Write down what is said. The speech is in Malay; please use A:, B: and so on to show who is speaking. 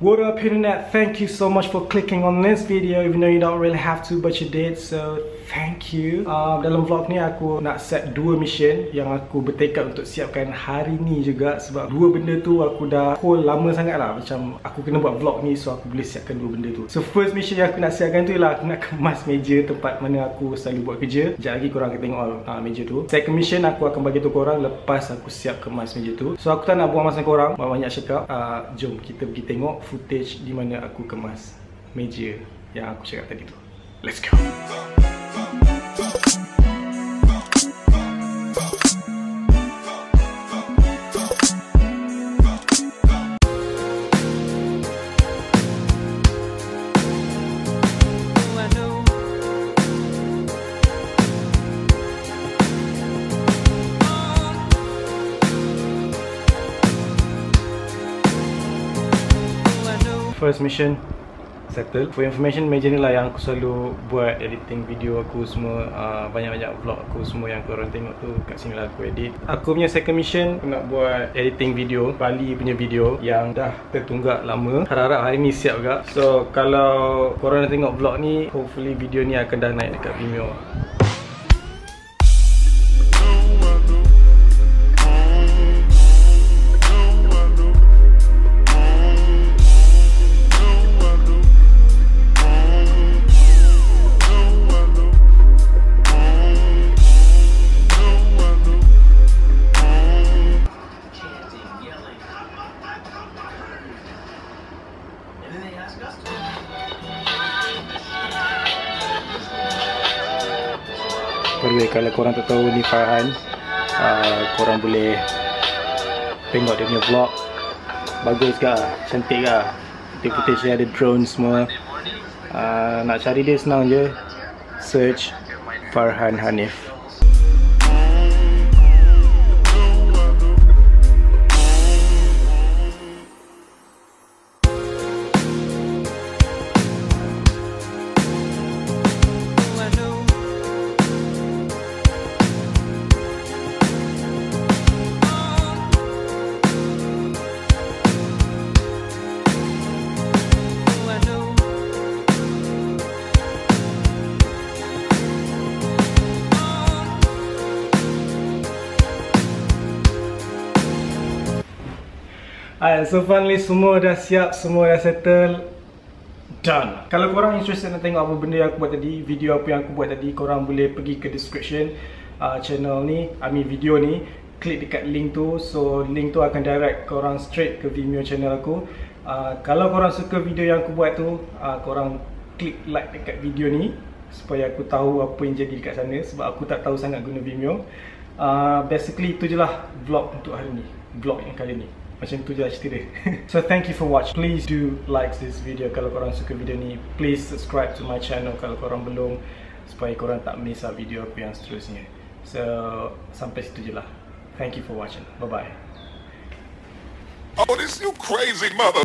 A: What up internet, thank you so much for clicking on this video even though you don't really have to but you did, so thank you. Dalam vlog ni aku nak set 2 mission yang aku bertekad untuk siapkan hari ni juga. Sebab 2 benda tu aku dah hold lama sangat lah, macam aku kena buat vlog ni, so aku boleh siapkan 2 benda tu. So first mission yang aku nak siapkan tu ialah aku nak kemas meja tempat mana aku selalu buat kerja. Sekejap lagi korang akan tengok meja tu. Second mission aku akan bagi tu korang lepas aku siap kemas meja tu. So aku tak nak buang masa korang banyak cakap. Jom kita pergi tengok footage di mana aku kemas meja yang aku cakap tadi tu. Let's go. First mission settle. For information, meja ni lah yang aku selalu buat editing video aku semua, banyak-banyak vlog aku semua yang korang tengok tu kat sini lah aku edit. Aku punya second mission, aku nak buat editing video, Bali punya video yang dah tertunggak lama. Harap-harap hari ni siap juga. So kalau korang dah tengok vlog ni, hopefully video ni akan dah naik dekat Vimeo. By the way, kalau korang tak tahu ni Farhan, korang boleh tengok dia punya vlog. Bagus ke? Cantik ke? Footage dia ada drone semua. Nak cari dia senang je, search Farhan Hanif. So finally semua dah siap, semua dah settle, done. Kalau korang interested nak tengok apa benda yang aku buat tadi, video apa yang aku buat tadi, korang boleh pergi ke description channel ni, video ni, klik dekat link tu. So link tu akan direct korang straight ke Vimeo channel aku. Kalau korang suka video yang aku buat tu, korang klik like dekat video ni supaya aku tahu apa yang jadi dekat sana, sebab aku tak tahu sangat guna Vimeo. Basically itu je lah vlog untuk hari ni, vlog yang kali ni. Macam tu je lah cerita dia. So thank you for watching. Please do like this video kalau korang suka video ni. Please subscribe to my channel kalau korang belum, supaya korang tak miss video aku yang seterusnya. So sampai situ je lah. Thank you for watching. Bye bye.
B: Oh, this you crazy mother.